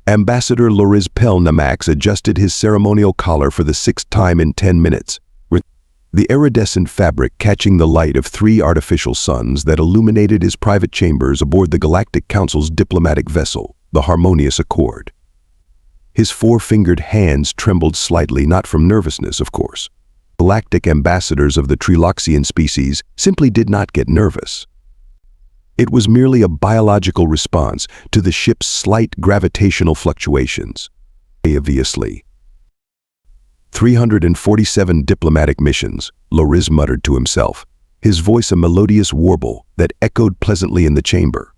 Ambassador Lorizz Pel-Namax adjusted his ceremonial collar for the 6th time in 10 minutes, the iridescent fabric catching the light of 3 artificial suns that illuminated his private chambers aboard the Galactic Council's diplomatic vessel, the Harmonious Accord. His 4-fingered hands trembled slightly, not from nervousness, of course. Galactic ambassadors of the Triloxian species simply did not get nervous. It was merely a biological response to the ship's slight gravitational fluctuations. Obviously. 347 diplomatic missions, Lorizz muttered to himself, his voice a melodious warble that echoed pleasantly in the chamber.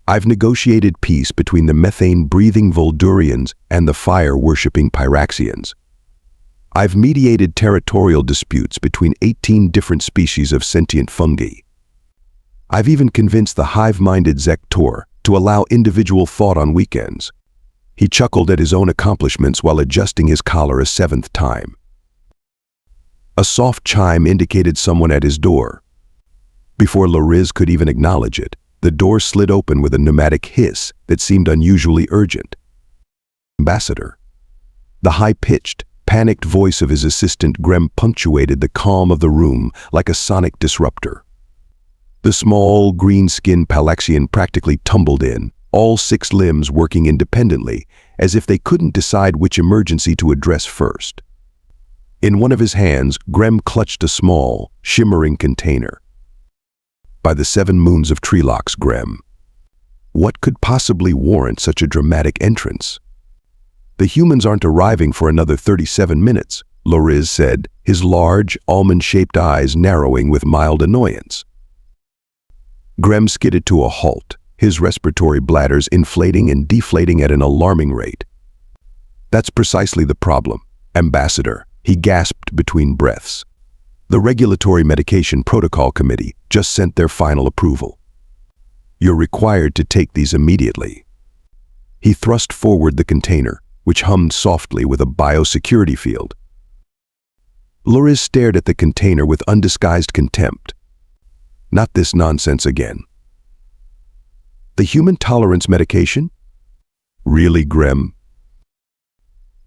I've negotiated peace between the methane-breathing Voldurians and the fire-worshipping Pyraxians. I've mediated territorial disputes between 18 different species of sentient fungi. I've even convinced the hive-minded Zektor to allow individual thought on weekends. He chuckled at his own accomplishments while adjusting his collar a 7th time. A soft chime indicated someone at his door. Before Lorizz could even acknowledge it, the door slid open with a pneumatic hiss that seemed unusually urgent. Ambassador. The high-pitched, panicked voice of his assistant Grem punctuated the calm of the room like a sonic disruptor. The small, green-skinned Pyraxian practically tumbled in, all 6 limbs working independently, as if they couldn't decide which emergency to address first. In one of his hands, Grem clutched a small, shimmering container. By the 7 moons of Trilox, Grem. What could possibly warrant such a dramatic entrance? The humans aren't arriving for another 37 minutes, Lorizz said, his large, almond-shaped eyes narrowing with mild annoyance. Grem skidded to a halt, his respiratory bladders inflating and deflating at an alarming rate. That's precisely the problem, Ambassador, he gasped between breaths. The Regulatory Medication Protocol Committee just sent their final approval. You're required to take these immediately. He thrust forward the container, which hummed softly with a biosecurity field. Lorizz stared at the container with undisguised contempt. Not this nonsense again. The human tolerance medication? Really, Grem?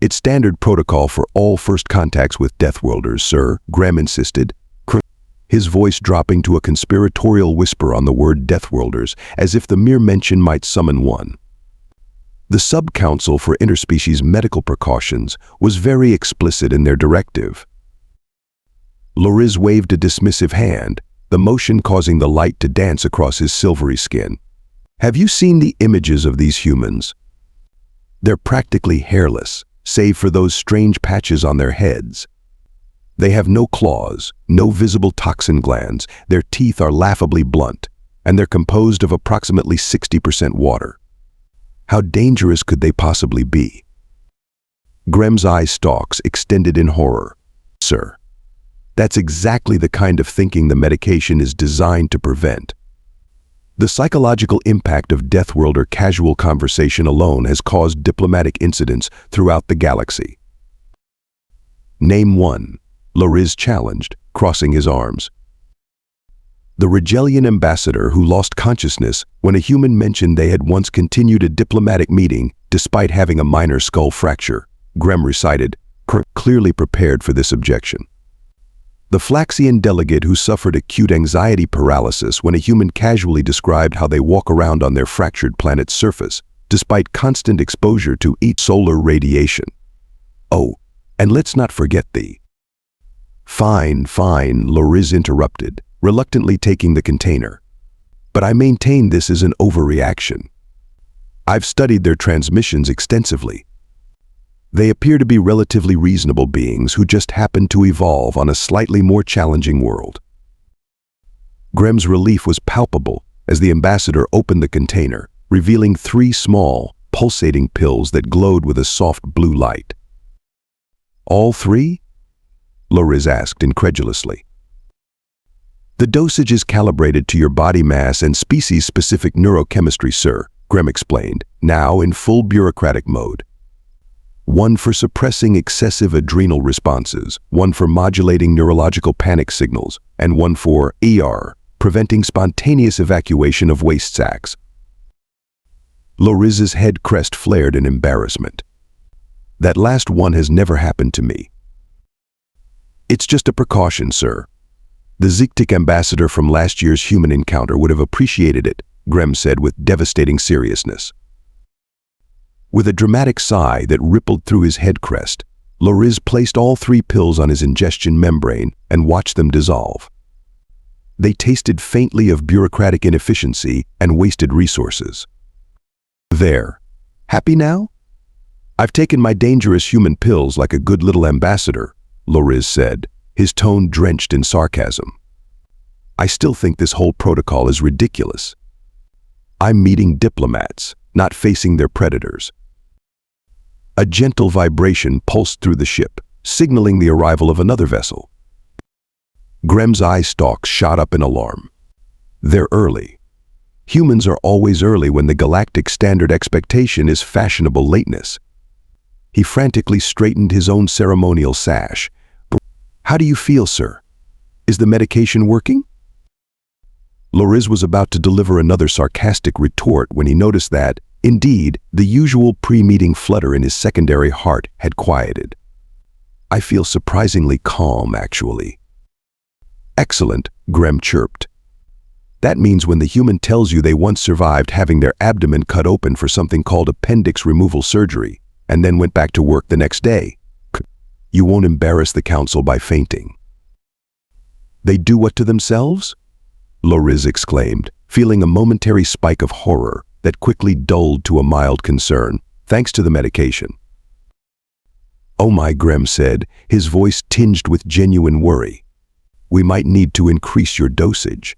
It's standard protocol for all first contacts with Deathworlders, sir, Grem insisted, his voice dropping to a conspiratorial whisper on the word Deathworlders, as if the mere mention might summon one. The Sub-Council for Interspecies Medical Precautions was very explicit in their directive. Lorizz waved a dismissive hand, the motion causing the light to dance across his silvery skin. Have you seen the images of these humans? They're practically hairless, save for those strange patches on their heads. They have no claws, no visible toxin glands, their teeth are laughably blunt, and they're composed of approximately 60% water. How dangerous could they possibly be? Grem's eye stalks extended in horror. Sir, that's exactly the kind of thinking the medication is designed to prevent. The psychological impact of Deathworlder casual conversation alone has caused diplomatic incidents throughout the galaxy. Name one, Lorizz challenged, crossing his arms. The Rigelian ambassador who lost consciousness when a human mentioned they had once continued a diplomatic meeting despite having a minor skull fracture, Grem recited, clearly prepared for this objection. The Flaxian delegate who suffered acute anxiety paralysis when a human casually described how they walk around on their fractured planet's surface, despite constant exposure to solar radiation. Oh, and let's not forget the... Fine, Lorizz interrupted, reluctantly taking the container. But I maintain this is an overreaction. I've studied their transmissions extensively. They appear to be relatively reasonable beings who just happen to evolve on a slightly more challenging world. Grem's relief was palpable as the ambassador opened the container, revealing 3 small, pulsating pills that glowed with a soft blue light. All 3? Lorizz asked incredulously. The dosage is calibrated to your body mass and species-specific neurochemistry, sir, Grem explained, now in full bureaucratic mode. 1 for suppressing excessive adrenal responses, 1 for modulating neurological panic signals, and 1 for preventing spontaneous evacuation of waste sacks. Lorizz's head crest flared in embarrassment. That last one has never happened to me. It's just a precaution, sir. The Ziktik ambassador from last year's human encounter would have appreciated it, Grem said with devastating seriousness. With a dramatic sigh that rippled through his head crest, Lorizz placed all 3 pills on his ingestion membrane and watched them dissolve. They tasted faintly of bureaucratic inefficiency and wasted resources. There. Happy now? I've taken my dangerous human pills like a good little ambassador, Lorizz said, his tone drenched in sarcasm. I still think this whole protocol is ridiculous. I'm meeting diplomats, not facing their predators. A gentle vibration pulsed through the ship, signaling the arrival of another vessel. Grem's eye stalks shot up in alarm. They're early. Humans are always early when the galactic standard expectation is fashionable lateness. He frantically straightened his own ceremonial sash. How do you feel, sir? Is the medication working? Lorizz was about to deliver another sarcastic retort when he noticed that, indeed, the usual pre-meeting flutter in his secondary heart had quieted. I feel surprisingly calm, actually. Excellent, Grem chirped. That means when the human tells you they once survived having their abdomen cut open for something called appendix removal surgery, and then went back to work the next day, you won't embarrass the council by fainting. They do what to themselves? Lorizz exclaimed, feeling a momentary spike of horror that quickly dulled to a mild concern, thanks to the medication. Oh my, Grem said, his voice tinged with genuine worry. We might need to increase your dosage.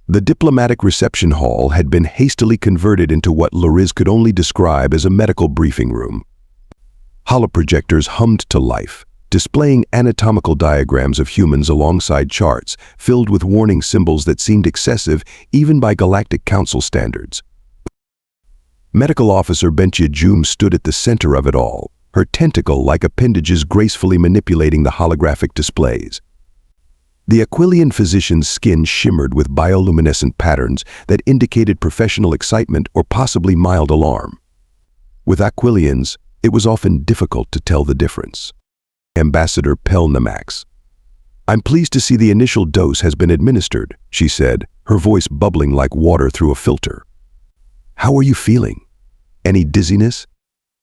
The diplomatic reception hall had been hastily converted into what Lorizz could only describe as a medical briefing room. Holoprojectors hummed to life, displaying anatomical diagrams of humans alongside charts filled with warning symbols that seemed excessive even by Galactic Council standards. Medical Officer Bentia Jum stood at the center of it all, her tentacle-like appendages gracefully manipulating the holographic displays. The Aquilian physician's skin shimmered with bioluminescent patterns that indicated professional excitement or possibly mild alarm. With Aquilians, it was often difficult to tell the difference. Ambassador Pel-Namax. I'm pleased to see the initial dose has been administered, she said, her voice bubbling like water through a filter. How are you feeling? Any dizziness?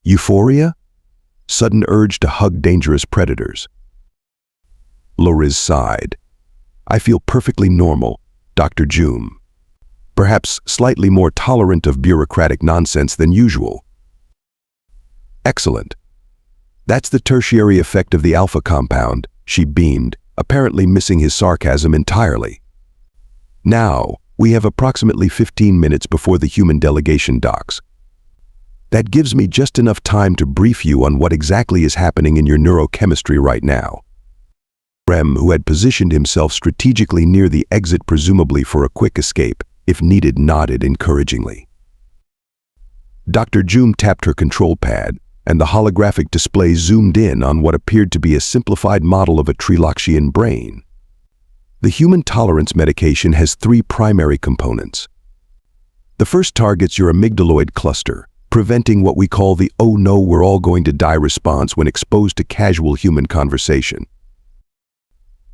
Euphoria? Sudden urge to hug dangerous predators? Lorizz sighed. I feel perfectly normal, Dr. Jum. Perhaps slightly more tolerant of bureaucratic nonsense than usual. Excellent. That's the tertiary effect of the alpha compound, she beamed, apparently missing his sarcasm entirely. Now, we have approximately 15 minutes before the human delegation docks. That gives me just enough time to brief you on what exactly is happening in your neurochemistry right now. Grem, who had positioned himself strategically near the exit presumably for a quick escape, if needed, nodded encouragingly. Dr. Jum tapped her control pad, and the holographic display zoomed in on what appeared to be a simplified model of a Triloxian brain. The human tolerance medication has 3 primary components. The first targets your amygdaloid cluster, preventing what we call the "oh no, we're all going to die" response when exposed to casual human conversation.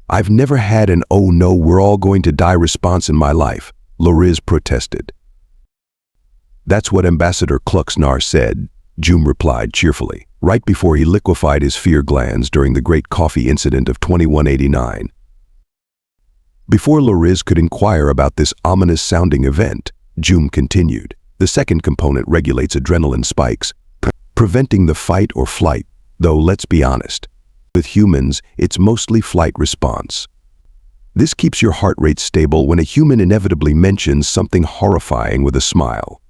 I've never had an "oh no, we're all going to die" response in my life, Lorizz protested. That's what Ambassador Kluxnar said, Jum replied cheerfully, right before he liquefied his fear glands during the Great Coffee Incident of 2189. Before Lorizz could inquire about this ominous-sounding event, Jum continued. The second component regulates adrenaline spikes, preventing the fight or flight, though let's be honest. With humans, it's mostly flight response. This keeps your heart rate stable when a human inevitably mentions something horrifying with a smile.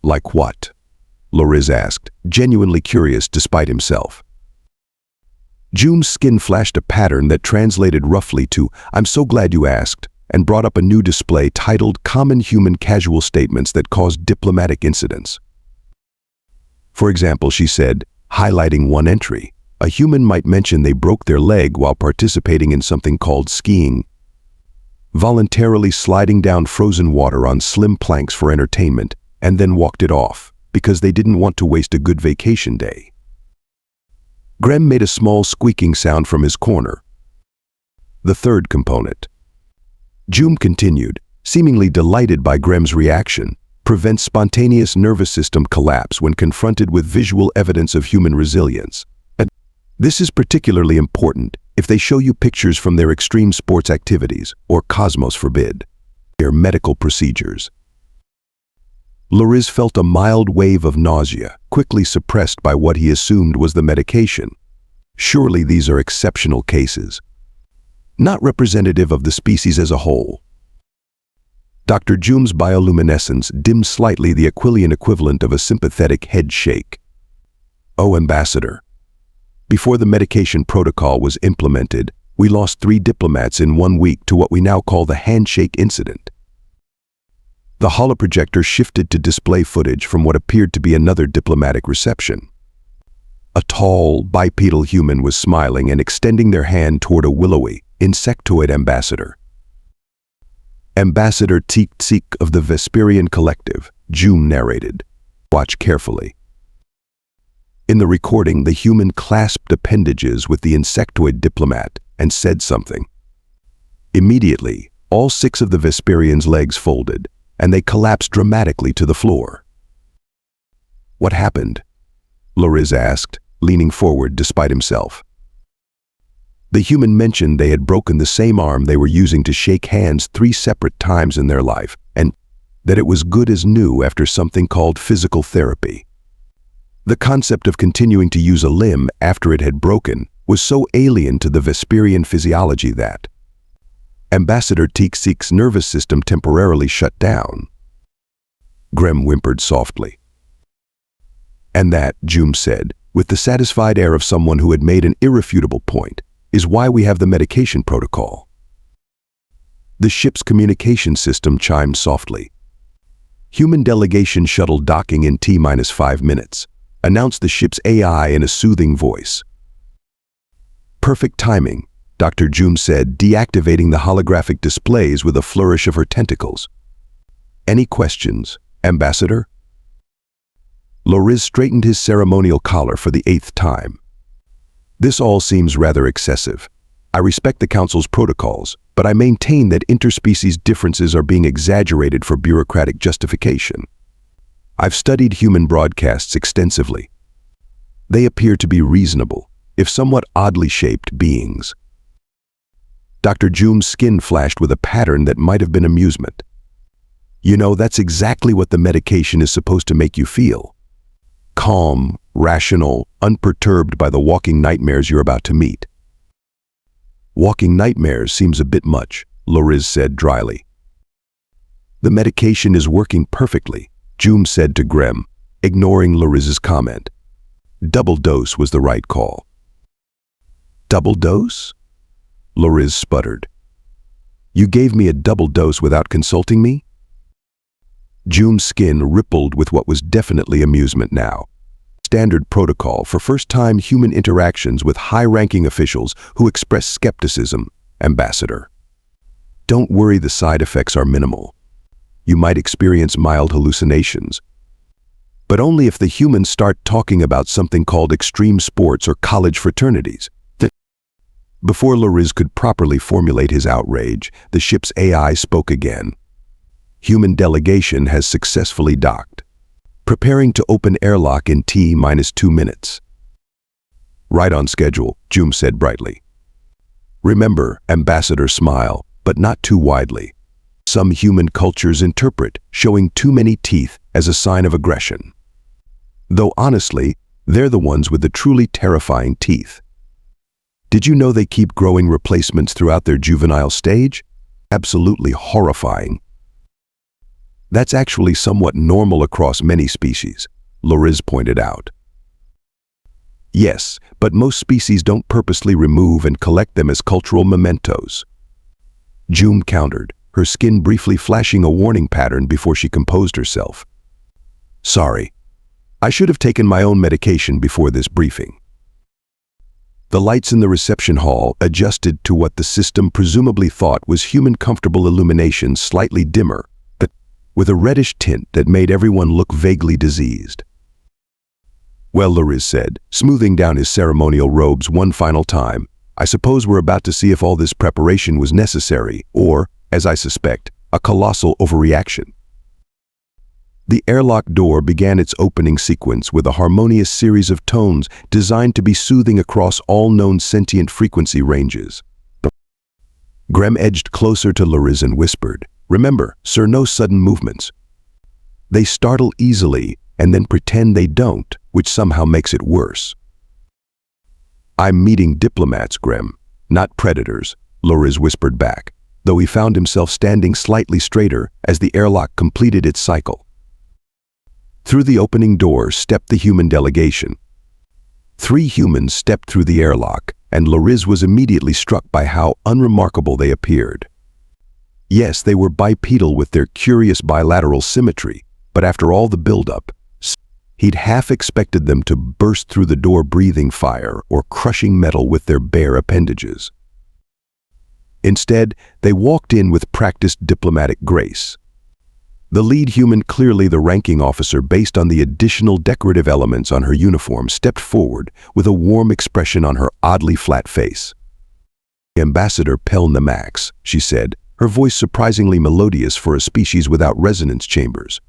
Like what? Lorizz asked, genuinely curious despite himself. Jum's skin flashed a pattern that translated roughly to, "I'm so glad you asked," and brought up a new display titled Common Human Casual Statements That Cause Diplomatic Incidents. For example, she said, highlighting one entry, a human might mention they broke their leg while participating in something called skiing, voluntarily sliding down frozen water on slim planks for entertainment, and then walked it off, because they didn't want to waste a good vacation day. Grem made a small squeaking sound from his corner. The third component. Joom continued, seemingly delighted by Grem's reaction, prevents spontaneous nervous system collapse when confronted with visual evidence of human resilience. And this is particularly important if they show you pictures from their extreme sports activities, or cosmos forbid, their medical procedures. Lorizz felt a mild wave of nausea, quickly suppressed by what he assumed was the medication. Surely these are exceptional cases, not representative of the species as a whole. Dr. Joom's bioluminescence dimmed slightly, the Aquilian equivalent of a sympathetic head shake. "Oh, Ambassador. Before the medication protocol was implemented, we lost 3 diplomats in 1 week to what we now call the handshake incident." The holoprojector shifted to display footage from what appeared to be another diplomatic reception. A tall, bipedal human was smiling and extending their hand toward a willowy, insectoid ambassador. "Ambassador Teek of the Vesperian Collective," Joom narrated. "Watch carefully." In the recording, the human clasped appendages with the insectoid diplomat and said something. Immediately, all 6 of the Vesperian's legs folded, and they collapsed dramatically to the floor. "What happened?" Lorizz asked, leaning forward despite himself. The human mentioned they had broken the same arm they were using to shake hands 3 separate times in their life, and that it was good as new after something called physical therapy. The concept of continuing to use a limb after it had broken was so alien to the Vesperian physiology that Ambassador Teek's nervous system temporarily shut down. Grem whimpered softly. "And that," Joom said, with the satisfied air of someone who had made an irrefutable point, "is why we have the medication protocol." The ship's communication system chimed softly. "Human delegation shuttle docking in T-5 minutes," announced the ship's AI in a soothing voice. "Perfect timing," Dr. Joom said, deactivating the holographic displays with a flourish of her tentacles. "Any questions, Ambassador?" Lorizz straightened his ceremonial collar for the 8th time. "This all seems rather excessive. I respect the Council's protocols, but I maintain that interspecies differences are being exaggerated for bureaucratic justification. I've studied human broadcasts extensively. They appear to be reasonable, if somewhat oddly shaped beings." Dr. Joom's skin flashed with a pattern that might have been amusement. "You know, that's exactly what the medication is supposed to make you feel. Calm, rational, unperturbed by the walking nightmares you're about to meet." "Walking nightmares seems a bit much," Lorizz said dryly. "The medication is working perfectly," Joom said to Grem, ignoring Lorizz's comment. "Double dose was the right call." "Double dose?" Lorizz sputtered. "You gave me a double dose without consulting me?" Joom's skin rippled with what was definitely amusement now. Standard protocol for first-time human interactions with high-ranking officials who express skepticism, Ambassador. "Don't worry, the side effects are minimal. You might experience mild hallucinations, but only if the humans start talking about something called extreme sports or college fraternities." Before Lorizz could properly formulate his outrage, the ship's AI spoke again. "Human delegation has successfully docked. Preparing to open airlock in T-2 minutes." "Right on schedule," Joom said brightly. "Remember," Ambassador smiled, but not too widely. "Some human cultures interpret showing too many teeth as a sign of aggression. Though honestly, they're the ones with the truly terrifying teeth. Did you know they keep growing replacements throughout their juvenile stage? Absolutely horrifying." "That's actually somewhat normal across many species," Lorizz pointed out. "Yes, but most species don't purposely remove and collect them as cultural mementos," Joom countered, her skin briefly flashing a warning pattern before she composed herself. "Sorry. I should have taken my own medication before this briefing." The lights in the reception hall adjusted to what the system presumably thought was human comfortable illumination, slightly dimmer. with a reddish tint that made everyone look vaguely diseased. "Well," Lorizz said, smoothing down his ceremonial robes one final time, "I suppose we're about to see if all this preparation was necessary, or, as I suspect, a colossal overreaction." The airlock door began its opening sequence with a harmonious series of tones designed to be soothing across all known sentient frequency ranges. Grem edged closer to Lorizz and whispered, "Remember, sir, no sudden movements. They startle easily and then pretend they don't, which somehow makes it worse." "I'm meeting diplomats, Grem, not predators," Lorizz whispered back, though he found himself standing slightly straighter as the airlock completed its cycle. Through the opening door stepped the human delegation. 3 humans stepped through the airlock, and Lorizz was immediately struck by how unremarkable they appeared. Yes, they were bipedal with their curious bilateral symmetry, but after all the build-up, he'd half expected them to burst through the door breathing fire or crushing metal with their bare appendages. Instead, they walked in with practiced diplomatic grace. The lead human, clearly the ranking officer based on the additional decorative elements on her uniform, stepped forward with a warm expression on her oddly flat face. "Ambassador Pel-Namax," she said, her voice surprisingly melodious for a species without resonance chambers.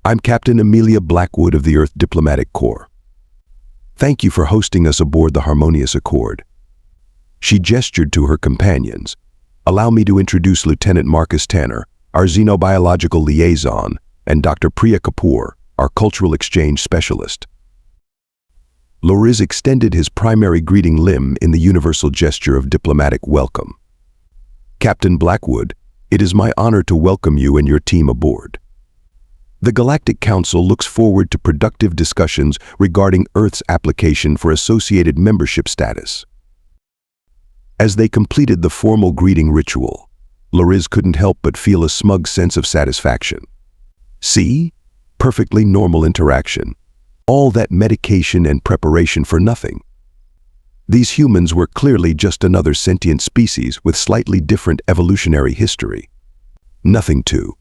"I'm Captain Amelia Blackwood of the Earth Diplomatic Corps. Thank you for hosting us aboard the Harmonious Accord." She gestured to her companions. "Allow me to introduce Lieutenant Marcus Tanner, our xenobiological liaison, and Dr. Priya Kapoor, our cultural exchange specialist." Lorizz extended his primary greeting limb in the universal gesture of diplomatic welcome. "Captain Blackwood, it is my honor to welcome you and your team aboard. The Galactic Council looks forward to productive discussions regarding Earth's application for associated membership status." As they completed the formal greeting ritual, Lorizz couldn't help but feel a smug sense of satisfaction. See? Perfectly normal interaction. All that medication and preparation for nothing. These humans were clearly just another sentient species with slightly different evolutionary history. Nothing to.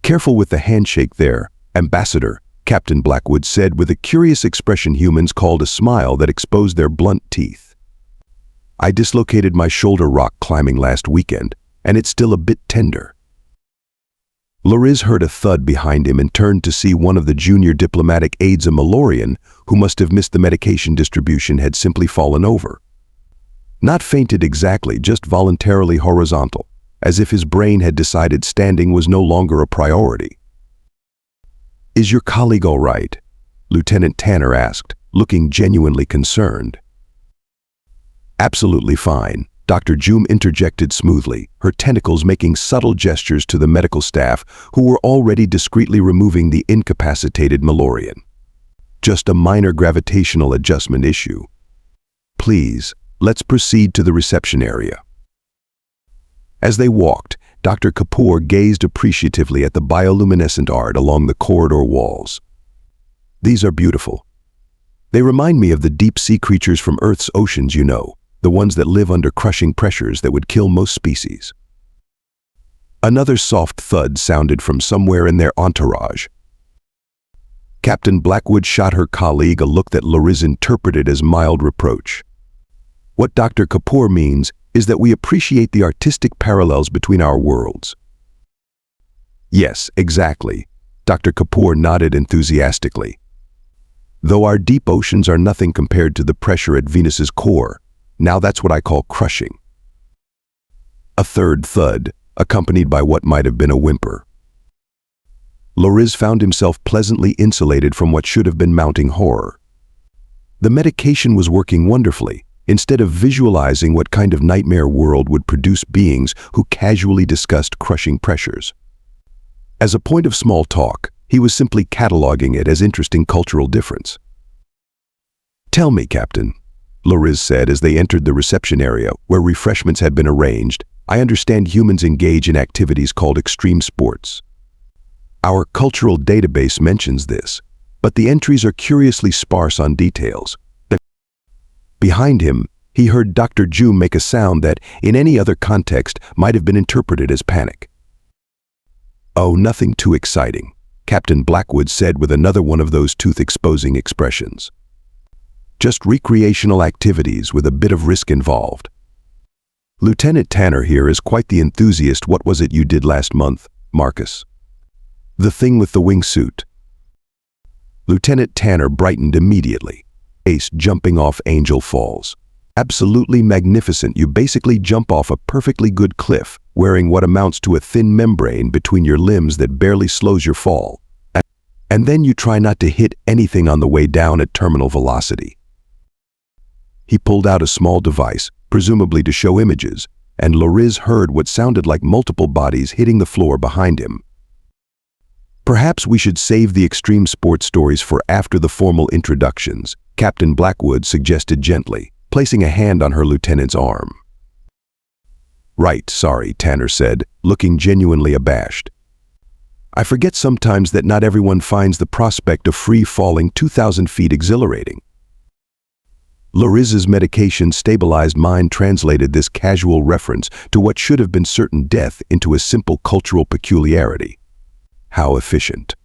"Careful with the handshake there, Ambassador," Captain Blackwood said with a curious expression humans called a smile that exposed their blunt teeth. "I dislocated my shoulder rock climbing last weekend, and it's still a bit tender." Lorizz heard a thud behind him and turned to see one of the junior diplomatic aides, a Malorian, who must have missed the medication distribution, had simply fallen over. Not fainted exactly, just voluntarily horizontal, as if his brain had decided standing was no longer a priority. "Is your colleague all right?" Lieutenant Tanner asked, looking genuinely concerned. "Absolutely fine," Dr. Joom interjected smoothly, her tentacles making subtle gestures to the medical staff who were already discreetly removing the incapacitated Malorian. "Just a minor gravitational adjustment issue. Please, let's proceed to the reception area." As they walked, Dr. Kapoor gazed appreciatively at the bioluminescent art along the corridor walls. "These are beautiful. They remind me of the deep-sea creatures from Earth's oceans, you know, the ones that live under crushing pressures that would kill most species." Another soft thud sounded from somewhere in their entourage. Captain Blackwood shot her colleague a look that Lorizz interpreted as mild reproach. "What Dr. Kapoor means is that we appreciate the artistic parallels between our worlds." "Yes, exactly," Dr. Kapoor nodded enthusiastically. "Though our deep oceans are nothing compared to the pressure at Venus's core, now that's what I call crushing." A third thud, accompanied by what might have been a whimper. Lorizz found himself pleasantly insulated from what should have been mounting horror. The medication was working wonderfully, instead of visualizing what kind of nightmare world would produce beings who casually discussed crushing pressures. As a point of small talk, he was simply cataloging it as interesting cultural difference. "Tell me, Captain," Lorizz said as they entered the reception area where refreshments had been arranged, "I understand humans engage in activities called extreme sports. Our cultural database mentions this, but the entries are curiously sparse on details." Behind him, he heard Dr. Joom make a sound that, in any other context, might have been interpreted as panic. "Oh, nothing too exciting," Captain Blackwood said with another one of those tooth-exposing expressions. "Just recreational activities with a bit of risk involved. Lieutenant Tanner here is quite the enthusiast. What was it you did last month, Marcus? The thing with the wingsuit." Lieutenant Tanner brightened immediately. "Ace jumping off Angel Falls. Absolutely magnificent. You basically jump off a perfectly good cliff, wearing what amounts to a thin membrane between your limbs that barely slows your fall. And then you try not to hit anything on the way down at terminal velocity." He pulled out a small device, presumably to show images, and Lorizz heard what sounded like multiple bodies hitting the floor behind him. "Perhaps we should save the extreme sports stories for after the formal introductions," Captain Blackwood suggested gently, placing a hand on her lieutenant's arm. "Right, sorry," Tanner said, looking genuinely abashed. "I forget sometimes that not everyone finds the prospect of free-falling 2,000 feet exhilarating." Lorizz's medication-stabilized mind translated this casual reference to what should have been certain death into a simple cultural peculiarity. How efficient.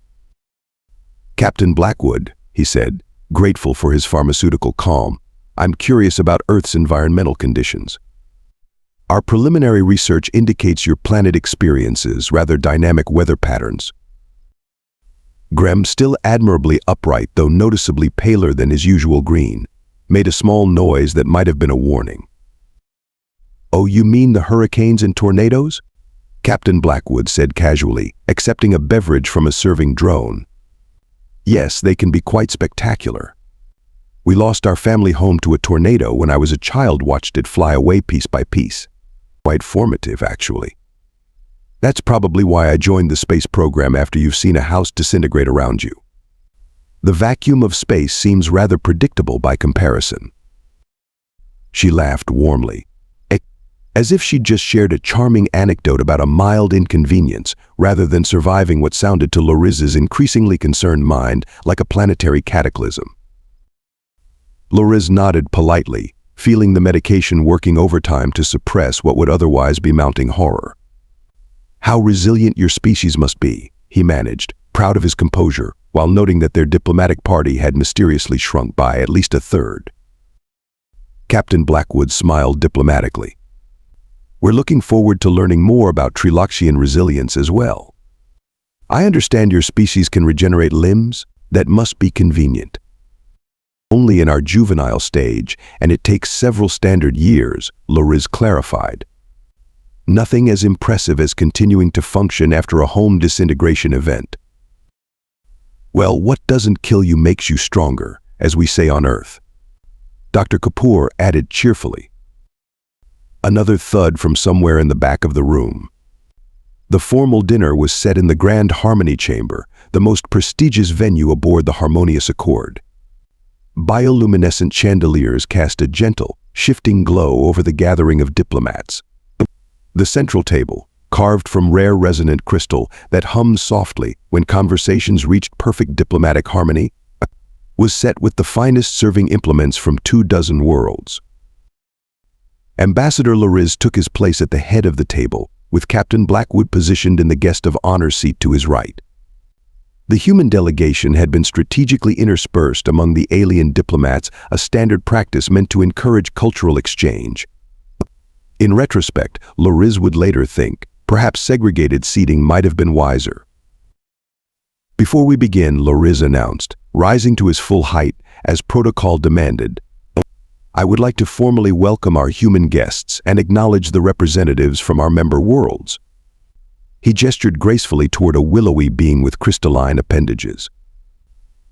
"Captain Blackwood," he said, grateful for his pharmaceutical calm, "I'm curious about Earth's environmental conditions. Our preliminary research indicates your planet experiences rather dynamic weather patterns." Grem, still admirably upright though noticeably paler than his usual green, made a small noise that might have been a warning. "Oh, you mean the hurricanes and tornadoes?" Captain Blackwood said casually, accepting a beverage from a serving drone. "Yes, they can be quite spectacular. We lost our family home to a tornado when I was a child, watched it fly away piece by piece. Quite formative, actually. That's probably why I joined the space program after you've seen a house disintegrate around you. The vacuum of space seems rather predictable by comparison." She laughed warmly, as if she'd just shared a charming anecdote about a mild inconvenience rather than surviving what sounded to Lorizz's increasingly concerned mind like a planetary cataclysm. Lorizz nodded politely, feeling the medication working overtime to suppress what would otherwise be mounting horror. "How resilient your species must be," he managed, proud of his composure, while noting that their diplomatic party had mysteriously shrunk by at least a third. Captain Blackwood smiled diplomatically. "We're looking forward to learning more about Triloxian resilience as well. I understand your species can regenerate limbs. That must be convenient. Only in our juvenile stage, and it takes several standard years," Lorizz clarified. "Nothing as impressive as continuing to function after a home disintegration event. Well, what doesn't kill you makes you stronger, as we say on Earth." Dr. Kapoor added cheerfully. Another thud from somewhere in the back of the room. The formal dinner was set in the Grand Harmony Chamber, the most prestigious venue aboard the Harmonious Accord. Bioluminescent chandeliers cast a gentle, shifting glow over the gathering of diplomats. The central table, carved from rare resonant crystal that hummed softly when conversations reached perfect diplomatic harmony, was set with the finest serving implements from 24 worlds. Ambassador Lorizz took his place at the head of the table, with Captain Blackwood positioned in the guest of honor seat to his right. The human delegation had been strategically interspersed among the alien diplomats, a standard practice meant to encourage cultural exchange. In retrospect, Lorizz would later think, perhaps segregated seating might have been wiser. "Before we begin," Lorizz announced, rising to his full height as protocol demanded, "I would like to formally welcome our human guests and acknowledge the representatives from our member worlds." He gestured gracefully toward a willowy being with crystalline appendages.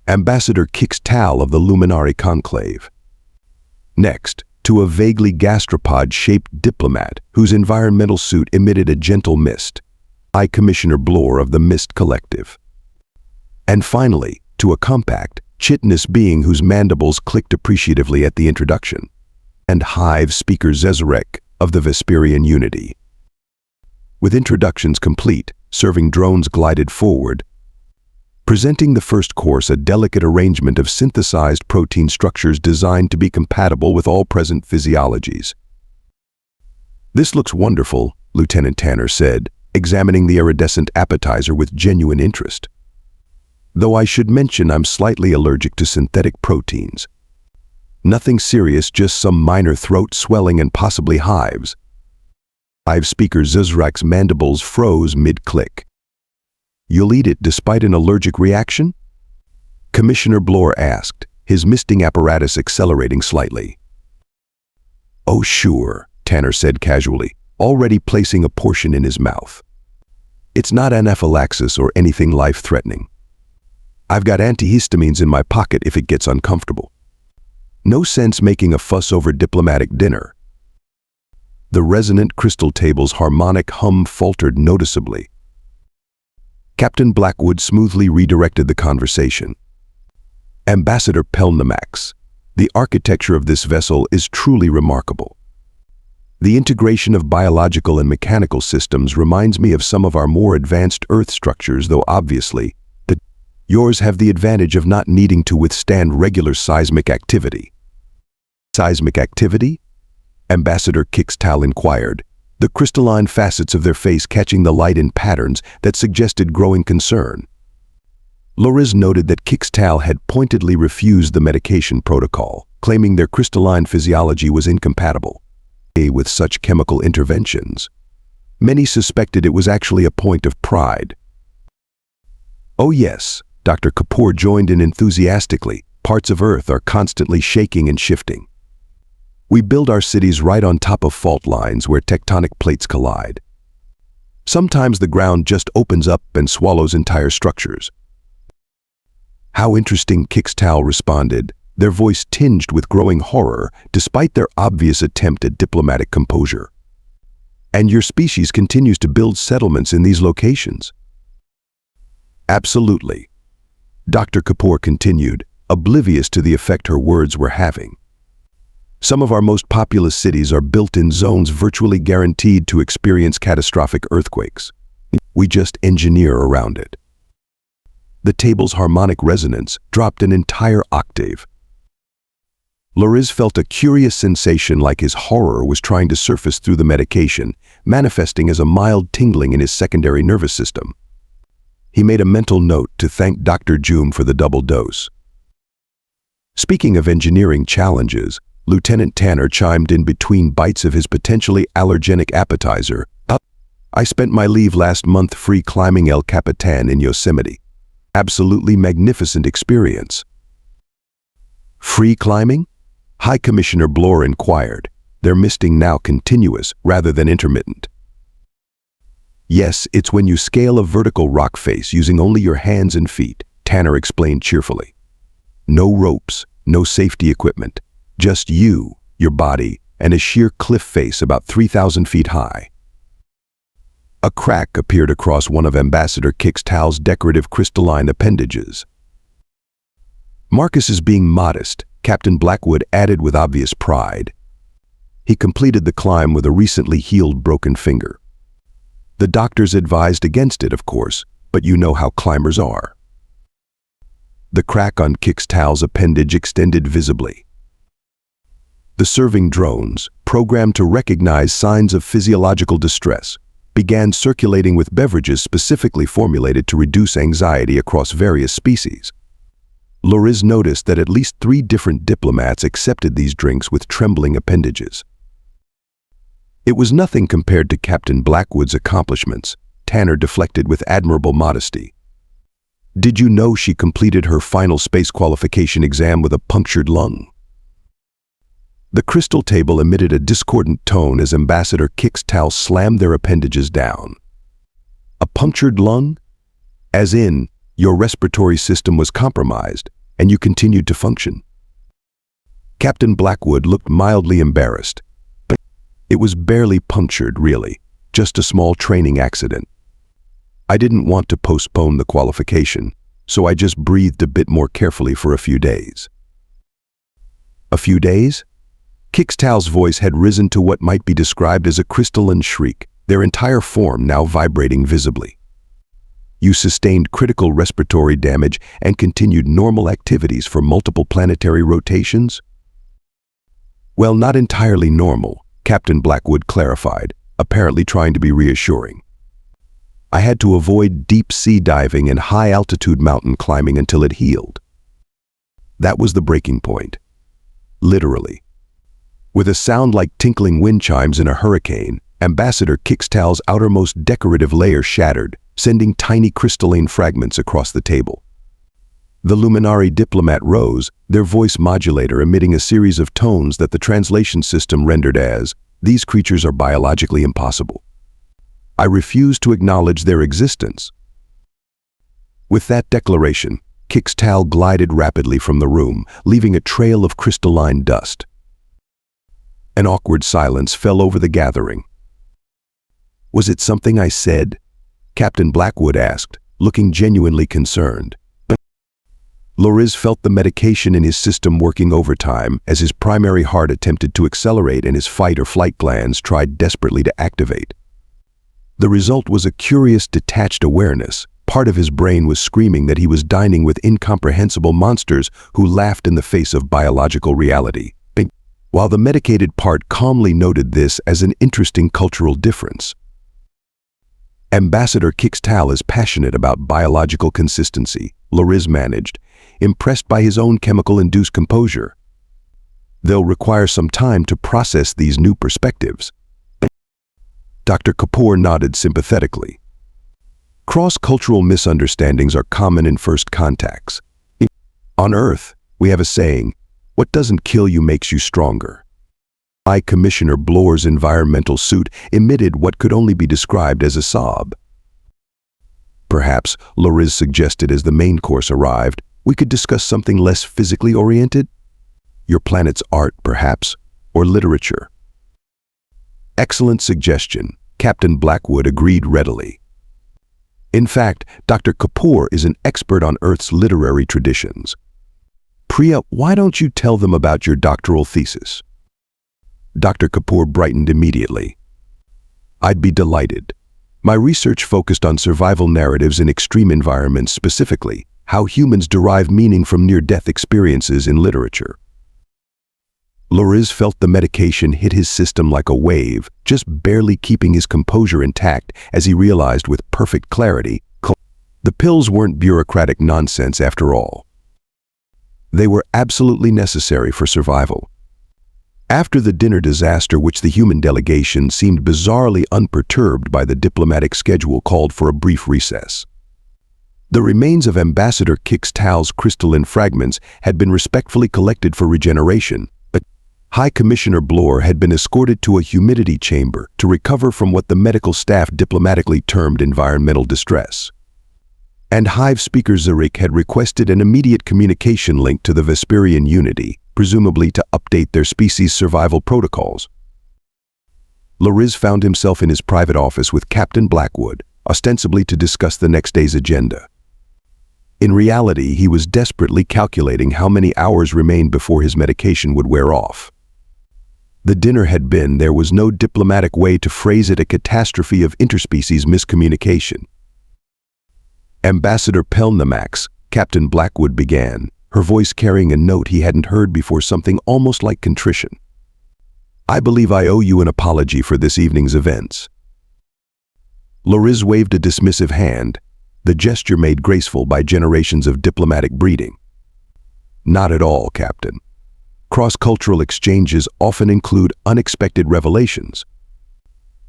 Ambassador Kix Tal of the Luminari Conclave. Next, to a vaguely gastropod-shaped diplomat whose environmental suit emitted a gentle mist, High Commissioner Blore of the Mist Collective. And finally, to a compact, chitinous being whose mandibles clicked appreciatively at the introduction, and Hive Speaker Zezarek of the Vesperian Unity. With introductions complete, serving drones glided forward, presenting the first course, a delicate arrangement of synthesized protein structures designed to be compatible with all present physiologies. "This looks wonderful," Lieutenant Tanner said, examining the iridescent appetizer with genuine interest. Though I should mention I'm slightly allergic to synthetic proteins. Nothing serious, just some minor throat swelling and possibly hives. Live speaker Zuzrak's mandibles froze mid-click. You'll eat it despite an allergic reaction? Commissioner Blore asked, his misting apparatus accelerating slightly. Oh sure, Tanner said casually, already placing a portion in his mouth. It's not anaphylaxis or anything life-threatening. I've got antihistamines in my pocket if it gets uncomfortable. No sense making a fuss over diplomatic dinner. The resonant crystal table's harmonic hum faltered noticeably. Captain Blackwood smoothly redirected the conversation. Ambassador Pel-Namax, the architecture of this vessel is truly remarkable. The integration of biological and mechanical systems reminds me of some of our more advanced Earth structures, though obviously, yours have the advantage of not needing to withstand regular seismic activity. Seismic activity? Ambassador Kixtal inquired, the crystalline facets of their face catching the light in patterns that suggested growing concern. Lorizz noted that Kixtal had pointedly refused the medication protocol, claiming their crystalline physiology was incompatible with such chemical interventions. Many suspected it was actually a point of pride. Oh yes, Dr. Kapoor joined in enthusiastically. Parts of Earth are constantly shaking and shifting. We build our cities right on top of fault lines where tectonic plates collide. Sometimes the ground just opens up and swallows entire structures. How interesting, Kixtal responded, their voice tinged with growing horror despite their obvious attempt at diplomatic composure. And your species continues to build settlements in these locations? Absolutely. Dr. Kapoor continued, oblivious to the effect her words were having. Some of our most populous cities are built in zones virtually guaranteed to experience catastrophic earthquakes. We just engineer around it. The table's harmonic resonance dropped an entire octave. Lorizz felt a curious sensation like his horror was trying to surface through the medication, manifesting as a mild tingling in his secondary nervous system. He made a mental note to thank Dr. Joom for the double dose. Speaking of engineering challenges, Lieutenant Tanner chimed in between bites of his potentially allergenic appetizer. I spent my leave last month free climbing El Capitan in Yosemite. Absolutely magnificent experience. Free climbing? High Commissioner Blore inquired, their misting now continuous rather than intermittent. Yes, it's when you scale a vertical rock face using only your hands and feet, Tanner explained cheerfully. No ropes, no safety equipment, just you, your body, and a sheer cliff face about 3,000 feet high. A crack appeared across one of Ambassador Kixtal's decorative crystalline appendages. Marcus is being modest, Captain Blackwood added with obvious pride. He completed the climb with a recently healed broken finger. The doctors advised against it, of course, but you know how climbers are. The crack on Kixtal's appendage extended visibly. The serving drones, programmed to recognize signs of physiological distress, began circulating with beverages specifically formulated to reduce anxiety across various species. Lorizz noticed that at least 3 different diplomats accepted these drinks with trembling appendages. It was nothing compared to Captain Blackwood's accomplishments, Tanner deflected with admirable modesty. Did you know she completed her final space qualification exam with a punctured lung? The crystal table emitted a discordant tone as Ambassador Kixtal slammed their appendages down. A punctured lung? As in, your respiratory system was compromised, and you continued to function. Captain Blackwood looked mildly embarrassed, but it was barely punctured, really, just a small training accident. I didn't want to postpone the qualification, so I just breathed a bit more carefully for a few days. A few days? Kixtal's voice had risen to what might be described as a crystalline shriek, their entire form now vibrating visibly. You sustained critical respiratory damage and continued normal activities for multiple planetary rotations? Well, not entirely normal, Captain Blackwood clarified, apparently trying to be reassuring. I had to avoid deep sea diving and high-altitude mountain climbing until it healed. That was the breaking point. Literally. With a sound like tinkling wind chimes in a hurricane, Ambassador Kixtal's outermost decorative layer shattered, sending tiny crystalline fragments across the table. The Luminari diplomat rose, their voice modulator emitting a series of tones that the translation system rendered as, "These creatures are biologically impossible. I refuse to acknowledge their existence." With that declaration, Kixtal glided rapidly from the room, leaving a trail of crystalline dust. An awkward silence fell over the gathering. "Was it something I said?" Captain Blackwood asked, looking genuinely concerned. Lorizz felt the medication in his system working overtime as his primary heart attempted to accelerate and his fight or flight glands tried desperately to activate. The result was a curious, detached awareness. Part of his brain was screaming that he was dining with incomprehensible monsters who laughed in the face of biological reality, while the medicated part calmly noted this as an interesting cultural difference. Ambassador Kixtal is passionate about biological consistency, Lorizz managed, impressed by his own chemical-induced composure. They'll require some time to process these new perspectives. Dr. Kapoor nodded sympathetically. Cross-cultural misunderstandings are common in first contacts. On Earth, we have a saying, "What doesn't kill you makes you stronger." High Commissioner Blor's environmental suit emitted what could only be described as a sob. Perhaps, Lorizz suggested as the main course arrived, we could discuss something less physically oriented? Your planet's art, perhaps, or literature. Excellent suggestion, Captain Blackwood agreed readily. In fact, Dr. Kapoor is an expert on Earth's literary traditions. Priya, why don't you tell them about your doctoral thesis? Dr. Kapoor brightened immediately. I'd be delighted. My research focused on survival narratives in extreme environments, specifically how humans derive meaning from near-death experiences in literature. Lorizz felt the medication hit his system like a wave, just barely keeping his composure intact as he realized with perfect clarity, the pills weren't bureaucratic nonsense after all. They were absolutely necessary for survival. After the dinner disaster, which the human delegation seemed bizarrely unperturbed by the diplomatic schedule, called for a brief recess. The remains of Ambassador Kixtal's crystalline fragments had been respectfully collected for regeneration, but High Commissioner Blor had been escorted to a humidity chamber to recover from what the medical staff diplomatically termed environmental distress. And Hive Speaker Zarek had requested an immediate communication link to the Vesperian Unity, presumably to update their species' survival protocols. Lorizz found himself in his private office with Captain Blackwood, ostensibly to discuss the next day's agenda. In reality, he was desperately calculating how many hours remained before his medication would wear off. The dinner had been, there was no diplomatic way to phrase it, a catastrophe of interspecies miscommunication. Ambassador Pel-Namax, Captain Blackwood began, her voice carrying a note he hadn't heard before, something almost like contrition. I believe I owe you an apology for this evening's events. Lorizz waved a dismissive hand, the gesture made graceful by generations of diplomatic breeding. Not at all, Captain. Cross-cultural exchanges often include unexpected revelations.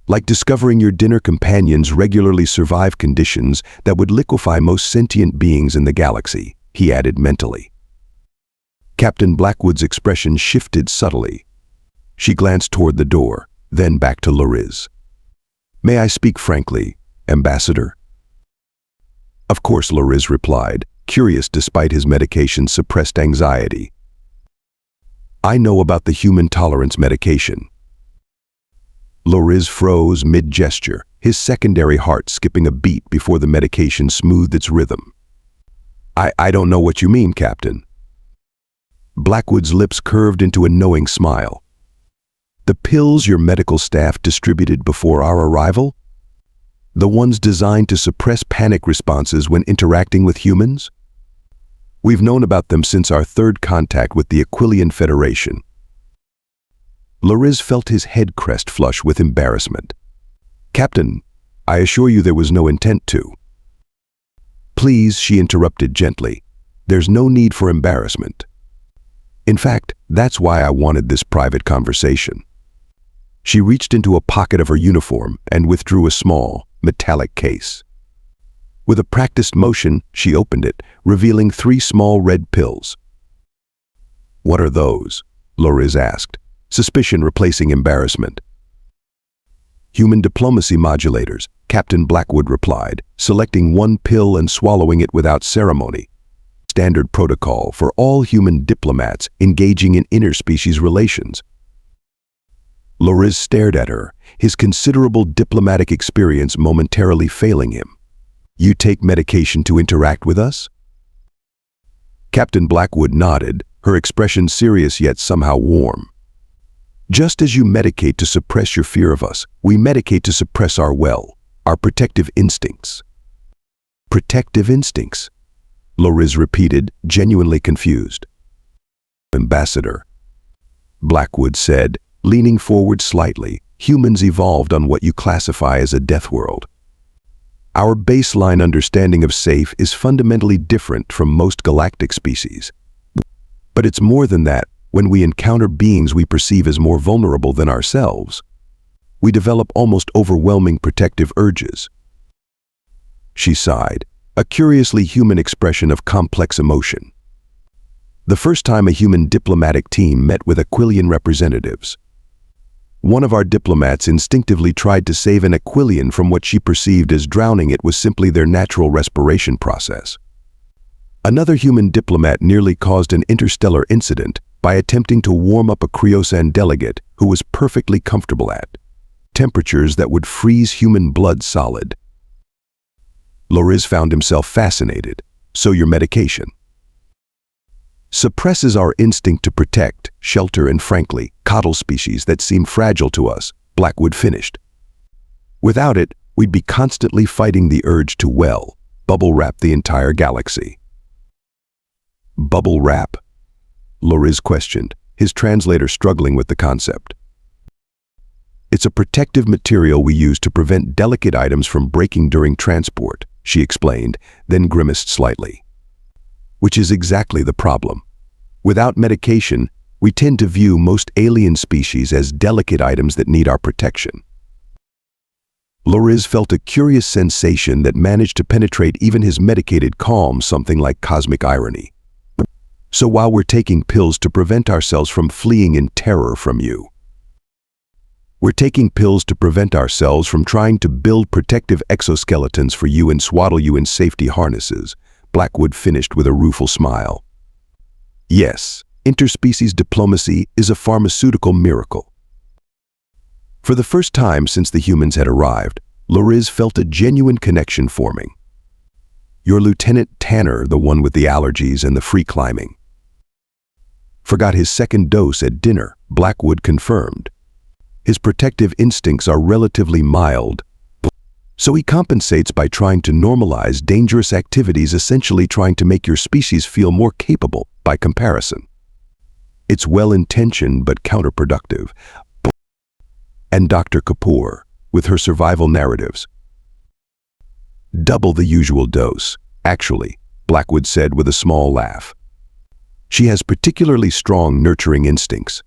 Like discovering your dinner companions regularly survive conditions that would liquefy most sentient beings in the galaxy, he added mentally. Captain Blackwood's expression shifted subtly. She glanced toward the door, then back to Lorizz. May I speak frankly, Ambassador? Of course, Lorizz replied, curious despite his medication's suppressed anxiety. I know about the human tolerance medication. Lorizz froze mid-gesture, his secondary heart skipping a beat before the medication smoothed its rhythm. I don't know what you mean, Captain. Blackwood's lips curved into a knowing smile. The pills your medical staff distributed before our arrival? The ones designed to suppress panic responses when interacting with humans? We've known about them since our third contact with the Aquilian Federation. Lorizz felt his head crest flush with embarrassment. Captain, I assure you there was no intent to. Please, she interrupted gently. There's no need for embarrassment. In fact, that's why I wanted this private conversation. She reached into a pocket of her uniform and withdrew a small, metallic case. With a practiced motion, she opened it, revealing 3 small red pills. What are those? Lorizz asked, suspicion replacing embarrassment. Human diplomacy modulators, Captain Blackwood replied, selecting 1 pill and swallowing it without ceremony. Standard protocol for all human diplomats engaging in interspecies relations. Lorizz stared at her, his considerable diplomatic experience momentarily failing him. You take medication to interact with us? Captain Blackwood nodded, her expression serious yet somehow warm. Just as you medicate to suppress your fear of us, we medicate to suppress our protective instincts. Protective instincts? Lorizz repeated, genuinely confused. Ambassador, Blackwood said, leaning forward slightly, humans evolved on what you classify as a death world. Our baseline understanding of safe is fundamentally different from most galactic species. But it's more than that. When we encounter beings we perceive as more vulnerable than ourselves, we develop almost overwhelming protective urges. She sighed, a curiously human expression of complex emotion. The first time a human diplomatic team met with Aquilian representatives, one of our diplomats instinctively tried to save an Aquilian from what she perceived as drowning. It was simply their natural respiration process. Another human diplomat nearly caused an interstellar incident by attempting to warm up a Cryosan delegate who was perfectly comfortable at temperatures that would freeze human blood solid. Lorizz found himself fascinated. So your medication suppresses our instinct to protect, shelter, and frankly, coddle species that seem fragile to us, Blackwood finished. Without it, we'd be constantly fighting the urge to, bubble wrap the entire galaxy. Bubble wrap? Lorizz questioned, his translator struggling with the concept. It's a protective material we use to prevent delicate items from breaking during transport, she explained, then grimaced slightly. Which is exactly the problem. Without medication, we tend to view most alien species as delicate items that need our protection. Lorizz felt a curious sensation that managed to penetrate even his medicated calm, something like cosmic irony. So while we're taking pills to prevent ourselves from fleeing in terror from you, we're taking pills to prevent ourselves from trying to build protective exoskeletons for you and swaddle you in safety harnesses, Blackwood finished with a rueful smile. Yes, interspecies diplomacy is a pharmaceutical miracle. For the first time since the humans had arrived, Lorizz felt a genuine connection forming. Your Lieutenant Tanner, the one with the allergies and the free climbing, forgot his 2nd dose at dinner, Blackwood confirmed. His protective instincts are relatively mild, so he compensates by trying to normalize dangerous activities, essentially trying to make your species feel more capable by comparison. It's well-intentioned but counterproductive. And Dr. Kapoor, with her survival narratives. Double the usual dose, actually, Blackwood said with a small laugh. She has particularly strong nurturing instincts.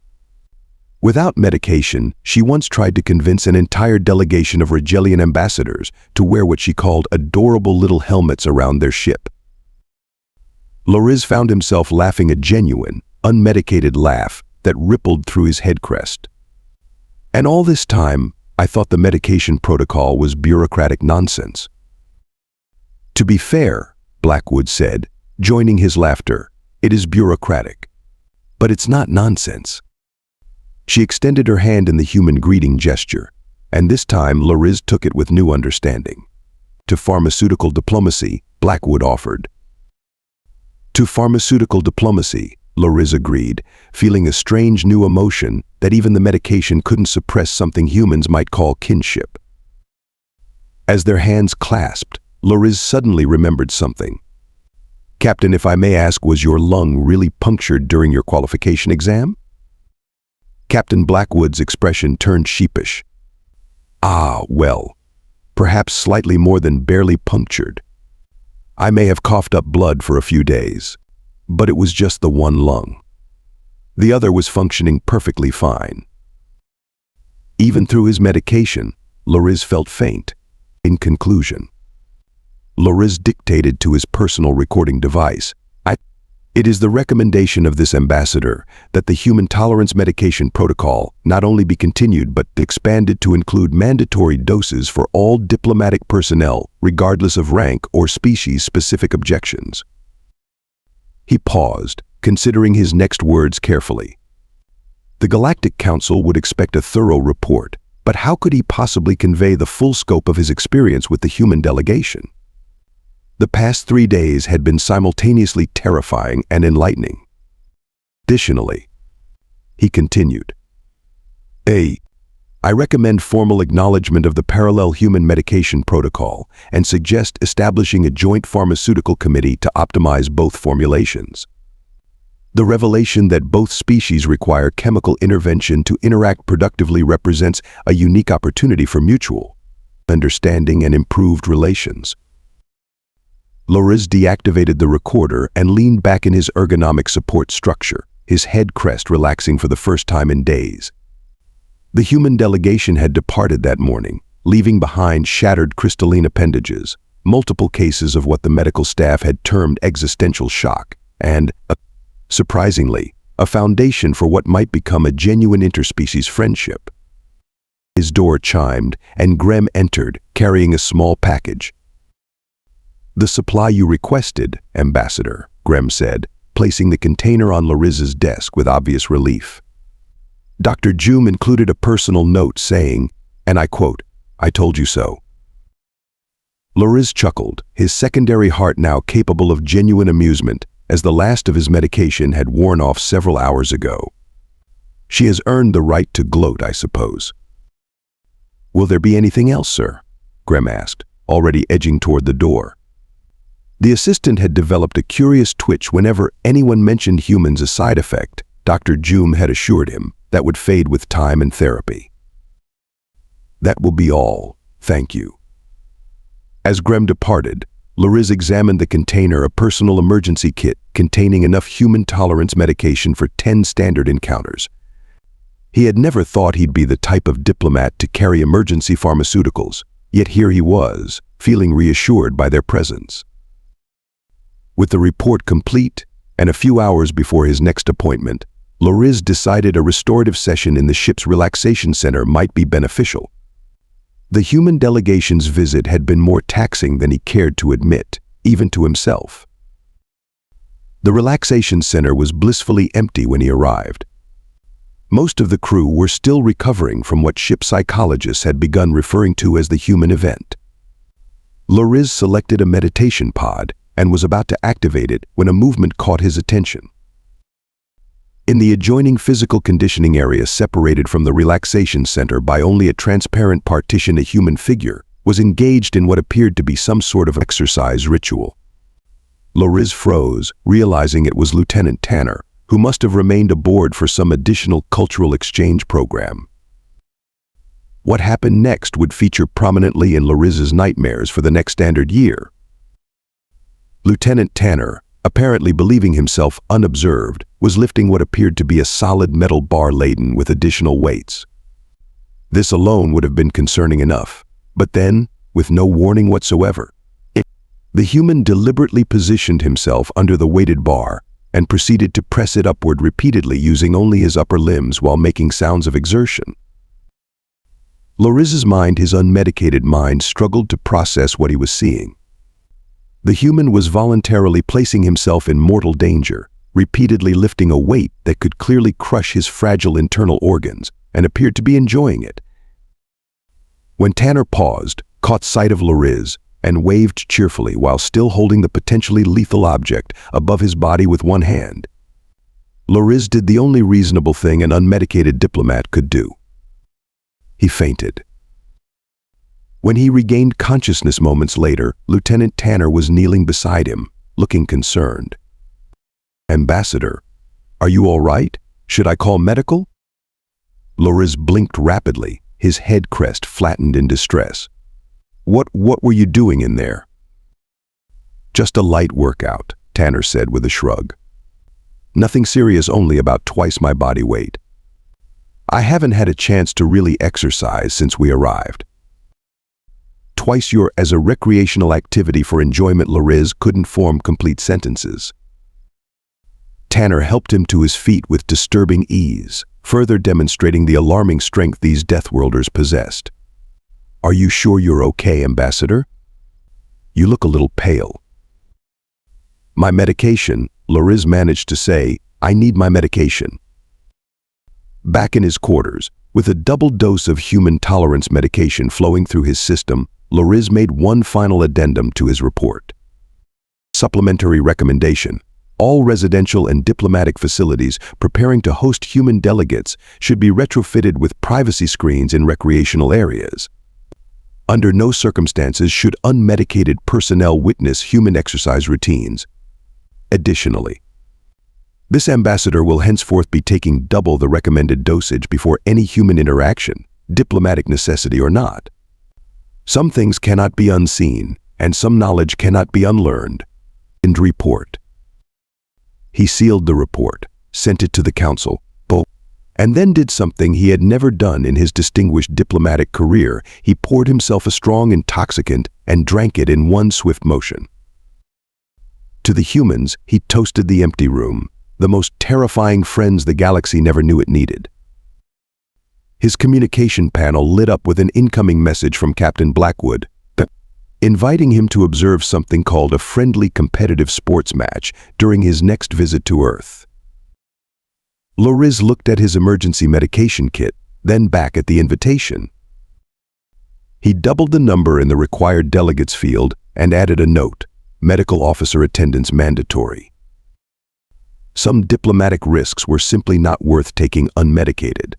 Without medication, she once tried to convince an entire delegation of Rigelian ambassadors to wear what she called adorable little helmets around their ship. Lorizz found himself laughing a genuine, unmedicated laugh that rippled through his head crest. And all this time, I thought the medication protocol was bureaucratic nonsense. To be fair, Blackwood said, joining his laughter, it is bureaucratic. But it's not nonsense. She extended her hand in the human greeting gesture, and this time Lorizz took it with new understanding. To pharmaceutical diplomacy, Blackwood offered. To pharmaceutical diplomacy, Lorizz agreed, feeling a strange new emotion that even the medication couldn't suppress, something humans might call kinship. As their hands clasped, Lorizz suddenly remembered something. Captain, if I may ask, was your lung really punctured during your qualification exam? Captain Blackwood's expression turned sheepish. Ah, well, perhaps slightly more than barely punctured. I may have coughed up blood for a few days, but it was just the one lung. The other was functioning perfectly fine. Even through his medication, Lorizz felt faint. In conclusion, Lorizz dictated to his personal recording device, "It is the recommendation of this ambassador that the human tolerance medication protocol not only be continued but expanded to include mandatory doses for all diplomatic personnel, regardless of rank or species-specific objections." He paused, considering his next words carefully. The Galactic Council would expect a thorough report, but how could he possibly convey the full scope of his experience with the human delegation? The past 3 days had been simultaneously terrifying and enlightening. Additionally, he continued, I recommend formal acknowledgement of the parallel human medication protocol and suggest establishing a joint pharmaceutical committee to optimize both formulations. The revelation that both species require chemical intervention to interact productively represents a unique opportunity for mutual understanding and improved relations. Lorizz deactivated the recorder and leaned back in his ergonomic support structure, his head crest relaxing for the first time in days. The human delegation had departed that morning, leaving behind shattered crystalline appendages, multiple cases of what the medical staff had termed existential shock, and, surprisingly, a foundation for what might become a genuine interspecies friendship. His door chimed, and Grem entered, carrying a small package. "The supply you requested, Ambassador," Grem said, placing the container on Lorizz's desk with obvious relief. Dr. Joom included a personal note saying, and I quote, "I told you so." Lorizz chuckled, his secondary heart now capable of genuine amusement, as the last of his medication had worn off several hours ago. "She has earned the right to gloat, I suppose." "Will there be anything else, sir?" Grem asked, already edging toward the door. The assistant had developed a curious twitch whenever anyone mentioned humans as a side effect. Dr. Joom had assured him that would fade with time and therapy. "That will be all, thank you." As Grem departed, Lorizz examined the container, a personal emergency kit containing enough human tolerance medication for 10 standard encounters. He had never thought he'd be the type of diplomat to carry emergency pharmaceuticals, yet here he was, feeling reassured by their presence. With the report complete, and a few hours before his next appointment, Lorizz decided a restorative session in the ship's relaxation center might be beneficial. The human delegation's visit had been more taxing than he cared to admit, even to himself. The relaxation center was blissfully empty when he arrived. Most of the crew were still recovering from what ship psychologists had begun referring to as the human event. Lorizz selected a meditation pod and was about to activate it when a movement caught his attention. In the adjoining physical conditioning area, separated from the relaxation center by only a transparent partition, a human figure was engaged in what appeared to be some sort of exercise ritual. Lorizz froze, realizing it was Lieutenant Tanner, who must have remained aboard for some additional cultural exchange program. What happened next would feature prominently in Lorizz's nightmares for the next standard year. Lieutenant Tanner, apparently believing himself unobserved, was lifting what appeared to be a solid metal bar laden with additional weights. This alone would have been concerning enough, but then, with no warning whatsoever, the human deliberately positioned himself under the weighted bar and proceeded to press it upward repeatedly, using only his upper limbs while making sounds of exertion. Lorizz's mind, his unmedicated mind, struggled to process what he was seeing. The human was voluntarily placing himself in mortal danger, repeatedly lifting a weight that could clearly crush his fragile internal organs, and appeared to be enjoying it. When Tanner paused, caught sight of Lorizz, and waved cheerfully while still holding the potentially lethal object above his body with one hand, Lorizz did the only reasonable thing an unmedicated diplomat could do. He fainted. When he regained consciousness moments later, Lieutenant Tanner was kneeling beside him, looking concerned. "Ambassador, are you all right? Should I call medical?" Lorizz blinked rapidly, his head crest flattened in distress. What were you doing in there?" "Just a light workout," Tanner said with a shrug. "Nothing serious, only about twice my body weight. I haven't had a chance to really exercise since we arrived." "Twice your as a recreational activity for enjoyment." Lorizz couldn't form complete sentences. Tanner helped him to his feet with disturbing ease, further demonstrating the alarming strength these Deathworlders possessed. "Are you sure you're okay, Ambassador? You look a little pale." "My medication," Lorizz managed to say. "I need my medication." Back in his quarters, with a double dose of human tolerance medication flowing through his system, Lorizz made one final addendum to his report. Supplementary recommendation: all residential and diplomatic facilities preparing to host human delegates should be retrofitted with privacy screens in recreational areas. Under no circumstances should unmedicated personnel witness human exercise routines. Additionally, this ambassador will henceforth be taking double the recommended dosage before any human interaction, diplomatic necessity or not. Some things cannot be unseen, and some knowledge cannot be unlearned. End report. He sealed the report, sent it to the council, and then did something he had never done in his distinguished diplomatic career. He poured himself a strong intoxicant and drank it in one swift motion. To the humans, he toasted the empty room, the most terrifying friends the galaxy never knew it needed. His communication panel lit up with an incoming message from Captain Blackwood, inviting him to observe something called a friendly competitive sports match during his next visit to Earth. Lorizz looked at his emergency medication kit, then back at the invitation. He doubled the number in the required delegates field and added a note: medical officer attendance mandatory. Some diplomatic risks were simply not worth taking unmedicated.